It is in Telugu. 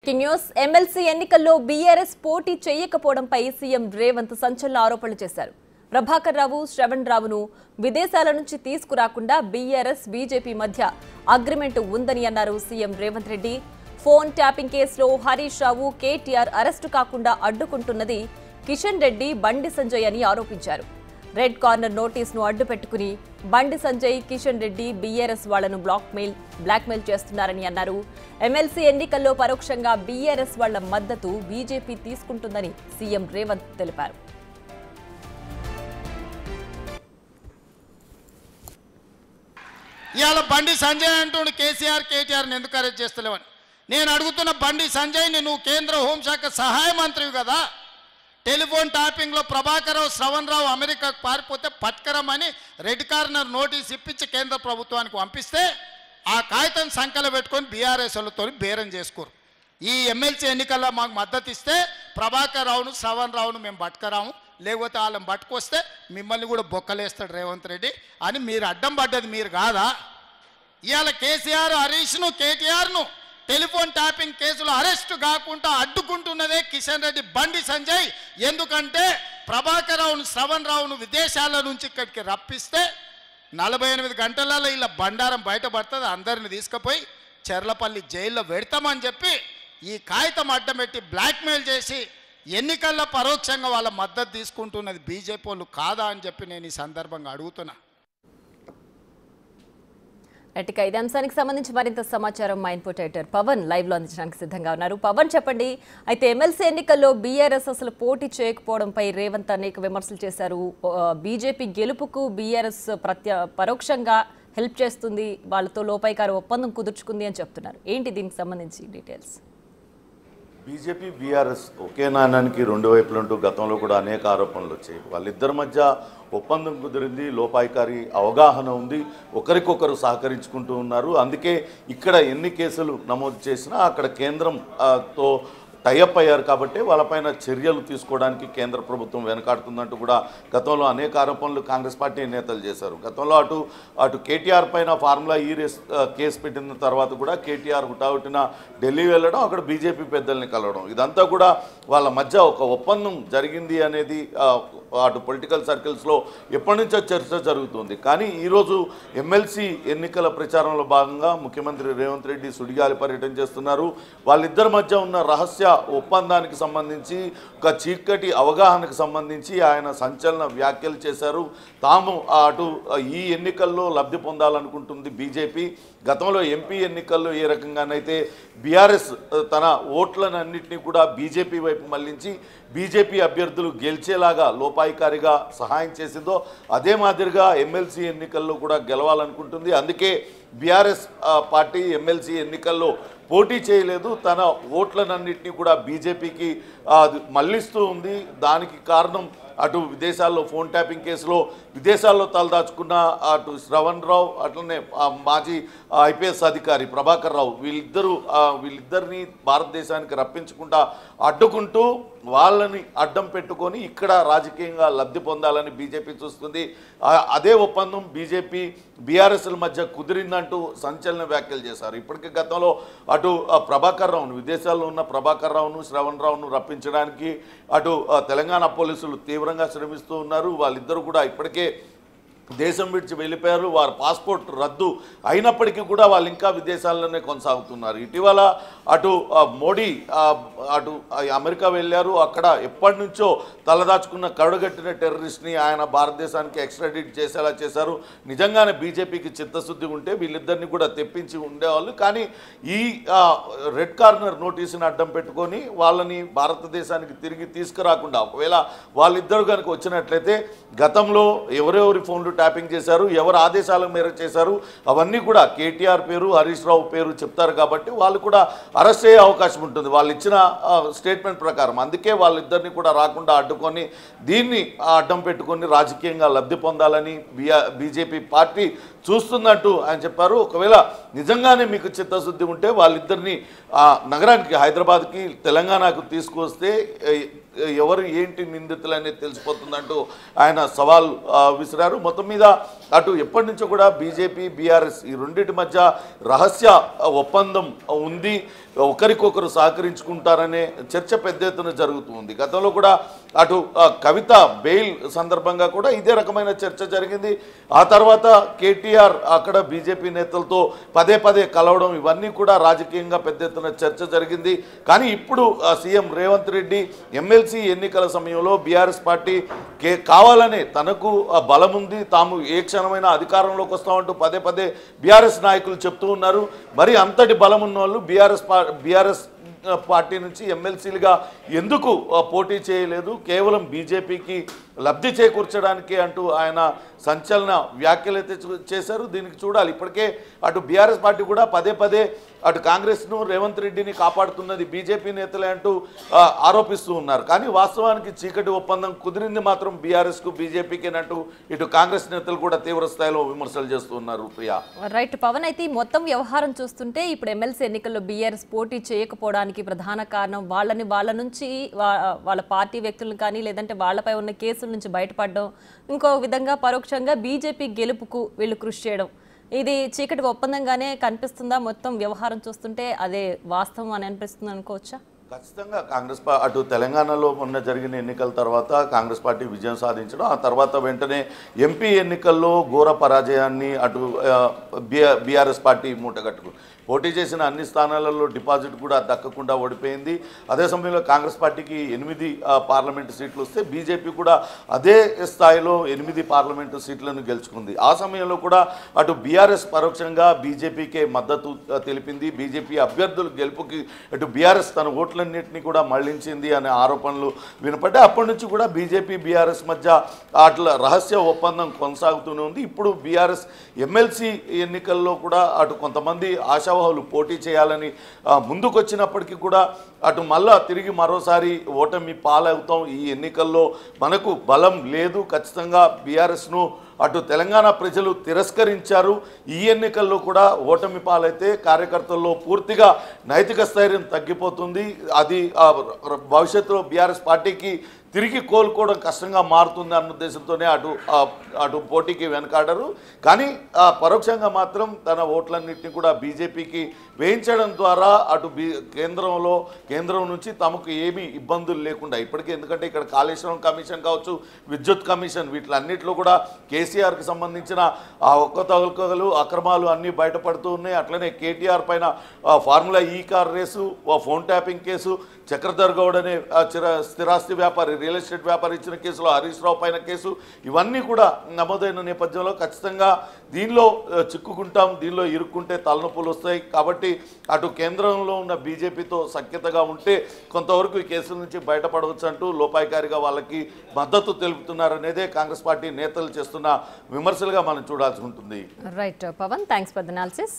బ్రేకింగ్ న్యూస్ ఎమ్మెల్సీ ఎన్నికల్లో బీఆర్ఎస్ పోటీ చేయకపోవడంపై సీఎం రేవంత్ సంచలన ఆరోపణలు చేశారు. ప్రభాకర్ రావు, శ్రవణ్ రావును విదేశాల నుంచి తీసుకురాకుండా బీఆర్ఎస్ బీజేపీ మధ్య అగ్రిమెంట్ ఉందని అన్నారు CM Revanth Reddy. Phone tapping కేసులో హరీష్ రావు, కేటీఆర్ అరెస్టు కాకుండా అడ్డుకుంటున్నది కిషన్ రెడ్డి, బండి సంజయ్ అని ఆరోపించారు. రెడ్ కార్నర్ నోటీసును అడ్డు పెట్టుకుని బండి సంజయ్, కిషన్ రెడ్డి బీఆర్ఎస్ వాళ్లను బ్లాక్మెయిల్ చేస్తున్నారని అన్నారు. ఎమ్మెల్సీ ఎన్నికల్లో పరోక్షంగా బీఆర్ఎస్ వాళ్ల మద్దతు బీజేపీ తీసుకుంటుందని సీఎం రేవంత్ తెలిపారు. ఇవాళ బండి సంజయ్ అంటూ కేటీఆర్ని ఎందుకు అరెస్ట్ చేస్తలేవని నేను అడుగుతున్న. బండి సంజయ్ని నువ్వు కేంద్ర హోంశాఖ సహాయ మంత్రివి కదా. టెలిఫోన్ ట్యాపింగ్లో ప్రభాకర్ రావు, శ్రవణ్ రావు అమెరికాకు పారిపోతే పట్కరమని రెడ్ కార్నర్ నోటీస్ ఇప్పించి కేంద్ర ప్రభుత్వానికి పంపిస్తే ఆ కాగితం సంఖ్యలో పెట్టుకొని బీఆర్ఎస్ వాళ్ళతో బేరం చేసుకోరు. ఈ ఎమ్మెల్సీ ఎన్నికల్లో మాకు మద్దతు ఇస్తే ప్రభాకర్ రావును, శ్రవణ్ రావును మేము పట్టుకరాము, లేకపోతే వాళ్ళని పట్టుకొస్తే మిమ్మల్ని కూడా బొక్కలేస్తాడు రేవంత్ రెడ్డి అని మీరు అడ్డం పడ్డది మీరు కాదా? ఇవాళ కేసీఆర్, హరీష్ను, కేటీఆర్ను టెలిఫోన్ ట్యాపింగ్ కేసులో అరెస్టు కాకుండా అడ్డుకుంటున్నదే కిషన్ రెడ్డి, బండి సంజయ్. ఎందుకంటే ప్రభాకర్ రావును, శ్రవణ్ రావును విదేశాల నుంచి ఇక్కడికి రప్పిస్తే 48 గంటలలో ఇలా బండారం బయటపడుతుంది. అందరిని తీసుకుపోయి చెర్లపల్లి జైల్లో పెడతామని చెప్పి ఈ కాగితం అడ్డం పెట్టి బ్లాక్మెయిల్ చేసి ఎన్నికల్లో పరోక్షంగా వాళ్ళ మద్దతు తీసుకుంటున్నది బీజేపీ వాళ్ళు కాదా అని చెప్పి నేను ఈ సందర్భంగా అడుగుతున్నా. ఇక ఇదే అంశానికి సంబంధించి మరింత సమాచారం మా ఇన్పుట్ ఎడిటర్ పవన్ లైవ్ లో అందించడానికి సిద్ధంగా ఉన్నారు. పవన్, చెప్పండి. అయితే ఎమ్మెల్సీ ఎన్నికల్లో బీఆర్ఎస్ అసలు పోటీ చేయకపోవడంపై రేవంత్ అనేక విమర్శలు చేశారు. బీజేపీ గెలుపుకు బీఆర్ఎస్ పరోక్షంగా హెల్ప్ చేస్తుంది, వాళ్ళతో లోపాయికారు ఒప్పందం కుదుర్చుకుంది అని చెప్తున్నారు. ఏంటి దీనికి సంబంధించి డీటెయిల్స్? బీజేపీ, బీఆర్ఎస్ ఒకే నాణానికి రెండు వైపులుంటూ గతంలో కూడా అనేక ఆరోపణలు వచ్చాయి. వాళ్ళిద్దరి మధ్య ఒప్పందం కుదిరింది, లోపాయికారి అవగాహన ఉంది, ఒకరికొకరు సహకరించుకుంటూ ఉన్నారు. అందుకే ఇక్కడ ఎన్ని కేసులు నమోదు చేసినా అక్కడ కేంద్రంతో టైఅప్ అయ్యారు కాబట్టి వాళ్ళపైన చర్యలు తీసుకోవడానికి కేంద్ర ప్రభుత్వం వెనకాడుతుందంటూ కూడా గతంలో అనేక ఆరోపణలు కాంగ్రెస్ పార్టీ నేతలు చేశారు. గతంలో అటు కేటీఆర్ పైన ఫార్ములా ఈ కేసు పెట్టిన తర్వాత కూడా కేటీఆర్ హుటాహుటిన ఢిల్లీ వెళ్ళడం, అక్కడ బీజేపీ పెద్దల్ని కలవడం, ఇదంతా కూడా వాళ్ళ మధ్య ఒక ఒప్పందం జరిగింది అనేది అటు పొలిటికల్ సర్కిల్స్లో ఎప్పటి నుంచో చర్చ జరుగుతుంది. కానీ ఈరోజు ఎమ్మెల్సీ ఎన్నికల ప్రచారంలో భాగంగా ముఖ్యమంత్రి రేవంత్ రెడ్డి సుడిగాలి పర్యటన చేస్తున్నారు. వాళ్ళిద్దరి మధ్య ఉన్న రహస్య ఒప్పందానికి సంబంధించి, ఒక చీకటి అవగాహనకు సంబంధించి ఆయన సంచలన వ్యాఖ్యలు చేశారు. తాము అటు ఈ ఎన్నికల్లో లబ్ధి పొందాలనుకుంటుంది బీజేపీ. గతంలో ఎంపీ ఎన్నికల్లో ఏ రకంగానైతే బీఆర్ఎస్ తన ఓట్లనన్నింటినీ కూడా బీజేపీ వైపు మళ్లించి బీజేపీ అభ్యర్థులు గెలిచేలాగా లోపాయికారిగా సహాయం చేసిందో అదే మాదిరిగా ఎమ్మెల్సీ ఎన్నికల్లో కూడా గెలవాలనుకుంటుంది. అందుకే బీఆర్ఎస్ పార్టీ ఎమ్మెల్సీ ఎన్నికల్లో పోటీ చేయలేదు, తన ఓట్లనన్నింటినీ కూడా బీజేపీకి మళ్లిస్తూ ఉంది. దానికి కారణం అటు విదేశాల్లో ఫోన్ ట్యాపింగ్ కేసులో విదేశాల్లో తలదాచుకున్న అటు శ్రవణ్ రావు, అట్లనే మాజీ ఐపీఎస్ అధికారి ప్రభాకర్ రావు, వీళ్ళిద్దరిని భారతదేశానికి రప్పించకుండా అడ్డుకుంటూ వాళ్ళని అడ్డం పెట్టుకొని ఇక్కడ రాజకీయంగా లబ్ధి పొందాలని బీజేపీ చూస్తుంది. అదే ఒప్పందం బీజేపీ బీఆర్ఎస్ల మధ్య కుదిరిందంటూ సంచలన వ్యాఖ్యలు చేశారు. ఇప్పటికే గతంలో అటు ప్రభాకర్ రావును, విదేశాల్లో ఉన్న ప్రభాకర్ రావును, శ్రవణ్ రావును రప్పించడానికి అటు తెలంగాణ పోలీసులు తీవ్రంగా శ్రమిస్తూ ఉన్నారు. వాళ్ళిద్దరూ కూడా ఇప్పటికే దేశం విడిచి వెళ్ళిపోయారు. వారి పాస్పోర్ట్ రద్దు అయినప్పటికీ కూడా వాళ్ళు ఇంకా విదేశాల్లోనే కొనసాగుతున్నారు. ఇటీవల అటు మోడీ అటు అమెరికా వెళ్ళారు. అక్కడ ఎప్పటి నుంచో తలదాచుకున్న కరుడుగట్టిన టెర్రరిస్ట్ని ఆయన భారతదేశానికి ఎక్స్ట్రాడిట్ చేసేలా చేశారు. నిజంగానే బీజేపీకి చిత్తశుద్ధి ఉంటే వీళ్ళిద్దరిని కూడా తెప్పించి ఉండేవాళ్ళు. కానీ ఈ రెడ్ కార్నర్ నోటీసుని అడ్డం పెట్టుకొని వాళ్ళని భారతదేశానికి తిరిగి తీసుకురాకుండా, ఒకవేళ వాళ్ళిద్దరు కనుక వచ్చినట్లయితే గతంలో ఎవరెవరి ఫోన్లు ట్యాపింగ్ చేశారు, ఎవరు ఆదేశాల మేరకు చేశారు, అవన్నీ కూడా కేటీఆర్ పేరు, హరీష్ రావు పేరు చెప్తారు కాబట్టి వాళ్ళు కూడా అరెస్ట్ అయ్యే అవకాశం ఉంటుంది వాళ్ళు ఇచ్చిన స్టేట్మెంట్ ప్రకారం. అందుకే వాళ్ళిద్దరిని కూడా రాకుండా అడ్డుకొని దీన్ని అడ్డం పెట్టుకొని రాజకీయంగా లబ్ధి పొందాలని బీజేపీ పార్టీ చూస్తున్నట్టు ఆయన చెప్పారు. ఒకవేళ నిజంగానే మీకు చిత్తశుద్ధి ఉంటే వాళ్ళిద్దరిని నగరానికి, హైదరాబాద్కి, తెలంగాణకు తీసుకొస్తే ఎవరు ఏంటి నిందితులు అనేది తెలిసిపోతుందంటూ ఆయన సవాల్ విసిరారు. మొత్తం మీద అటు ఎప్పటి నుంచో కూడా బీజేపీ బీఆర్ఎస్ ఈ రెండింటి మధ్య రహస్య ఒప్పందం ఉంది. ఒకరికొకరు సహకరించుకుంటారనే చర్చ పెద్ద ఎత్తున జరుగుతుంది. గతంలో కూడా అటు కవిత బెయిల్ సందర్భంగా కూడా ఇదే రకమైన చర్చ జరిగింది. ఆ తర్వాత కేటీఆర్ అక్కడ బీజేపీ నేతలతో పదే పదే కలవడం, ఇవన్నీ కూడా రాజకీయంగా పెద్ద ఎత్తున చర్చ జరిగింది. కానీ ఇప్పుడు సీఎం రేవంత్ రెడ్డి ఎమ్మెల్సీ ఎన్నికల సమయంలో బీఆర్ఎస్ పార్టీ కావాలనే తనకు బలం ఉంది, తాము ఏ క్షణమైన అధికారంలోకి వస్తామంటూ పదే పదే బీఆర్ఎస్ నాయకులు చెప్తూ ఉన్నారు. మరి అంతటి బలం ఉన్న వాళ్ళు బీఆర్ఎస్ పార్టీ నుంచి ఎమ్మెల్సీలుగా ఎందుకు పోటీ చేయలేదు, కేవలం బీజేపీకి లబ్ధి చేకూర్చడానికి అంటూ ఆయన సంచలన వ్యాఖ్యలైతే చేశారు. దీనికి చూడాలి. ఇప్పటికే అటు బీఆర్ఎస్ పార్టీ కూడా పదే పదే అటు కాంగ్రెస్ను రేవంత్ రెడ్డిని కాపాడుతున్నది బీజేపీ నేతలే అంటూ ఆరోపిస్తూ ఉన్నారు. కానీ వాస్తవానికి చీకటి ఒప్పందం కుదిరింది మాత్రం బీఆర్ఎస్కు బీజేపీకి అంటూ ఇటు కాంగ్రెస్ నేతలు కూడా తీవ్ర స్థాయిలో విమర్శలు చేస్తూ ఉన్నారు. ప్రియా, రైట్ పవన్, అయితే ఈ మొత్తం వ్యవహారం చూస్తుంటే ఇప్పుడు ఎమ్మెల్సీ ఎన్నికల్లో బీఆర్ఎస్ పోటీ చేయకపోవడానికి ప్రధాన కారణం వాళ్ళ నుంచి వాళ్ళ పార్టీ వ్యక్తులను కానీ లేదంటే వాళ్ళపై ఉన్న కేసుల నుంచి బయటపడడం, ఇంకో విధంగా పరోక్షంగా బీజేపీ గెలుపుకు వీళ్ళు కృషి చేయడం, ఇది చీకటి ఒప్పందంగానే కనిపిస్తుందా? మొత్తం వ్యవహారం చూస్తుంటే అదే వాస్తవం అని అనిపిస్తుంది అనుకోవచ్చా? ఖచ్చితంగా కాంగ్రెస్ అటు తెలంగాణలో మొన్న జరిగిన ఎన్నికల తర్వాత కాంగ్రెస్ పార్టీ విజయం సాధించడం, ఆ తర్వాత వెంటనే ఎంపీ ఎన్నికల్లో ఘోర పరాజయాన్ని అటు బీఆర్ఎస్ పార్టీ మూటగట్టుకు పోటీ చేసిన అన్ని స్థానాలలో డిపాజిట్ కూడా దక్కకుండా ఓడిపోయింది. అదే సమయంలో కాంగ్రెస్ పార్టీకి 8 పార్లమెంటు సీట్లు వస్తే బీజేపీ కూడా అదే స్థాయిలో 8 పార్లమెంటు సీట్లను గెలుచుకుంది. ఆ సమయంలో కూడా అటు బీఆర్ఎస్ పరోక్షంగా బీజేపీకే మద్దతు తెలిపింది. బీజేపీ అభ్యర్థుల గెలుపుకి అటు బీఆర్ఎస్ తన ఓట్లన్నింటినీ కూడా మళ్లించింది అనే ఆరోపణలు వినపడ్డాయి. అప్పటి నుంచి కూడా బీజేపీ బీఆర్ఎస్ మధ్య అట్లా రహస్య ఒప్పందం కొనసాగుతూనే ఉంది. ఇప్పుడు బీఆర్ఎస్ ఎమ్మెల్సీ ఎన్నికల్లో కూడా అటు కొంతమంది ఆశావాహులు పోటీ చేయాలని ముందుకొచ్చినప్పటికీ కూడా అటు మళ్ళా తిరిగి మరోసారి ఓటమి పాలవుతాం, ఈ ఎన్నికల్లో మనకు బలం లేదు, ఖచ్చితంగా బీఆర్ఎస్ను అటు తెలంగాణ ప్రజలు తిరస్కరించారు, ఈ ఎన్నికల్లో కూడా ఓటమి పాలైతే కార్యకర్తల్లో పూర్తిగా నైతిక స్థైర్యం తగ్గిపోతుంది, అది భవిష్యత్తులో బీఆర్ఎస్ పార్టీకి తిరిగి కోలుకోవడం కష్టంగా మారుతుంది అన్న ఉద్దేశంతోనే అటు పోటీకి వెనకాడరు. కానీ పరోక్షంగా మాత్రం తన ఓట్లన్నింటినీ కూడా బీజేపీకి వేయించడం ద్వారా అటు కేంద్రం నుంచి తమకు ఏమీ ఇబ్బందులు లేకుండా ఇప్పటికే, ఎందుకంటే ఇక్కడ కాళేశ్వరం కమిషన్ కావచ్చు, విద్యుత్ కమిషన్, వీటిలన్నింటిలో కూడా కేసీఆర్కి సంబంధించిన ఆ ఒక్కతొలకలు అక్రమాలు అన్నీ బయటపడుతూ ఉన్నాయి. అట్లనే కేటీఆర్ పైన ఫార్ములా ఈ car race, phone tapping case, Chakradhar Goud అనే స్థిరాస్తి వ్యాపారి, రియల్ ఎస్టేట్ వ్యాపారి ఇచ్చిన కేసులో హరీష్ రావు పైన కేసు, ఇవన్నీ కూడా నమోదైన నేపథ్యంలో ఖచ్చితంగా దీనిలో చిక్కుకుంటాం, దీనిలో ఇరుక్కుంటే తలనొప్పులు వస్తాయి. కాబట్టి అటు కేంద్రంలో ఉన్న బీజేపీతో సఖ్యతగా ఉంటే కొంతవరకు ఈ కేసుల నుంచి బయటపడవచ్చు అంటూ లోపాయికారిగా వాళ్ళకి మద్దతు తెలుపుతున్నారనేదే కాంగ్రెస్ పార్టీ నేతలు చేస్తున్న విమర్శలుగా మనం చూడాల్సి ఉంటుంది. Right Pawan, thanks for the analysis.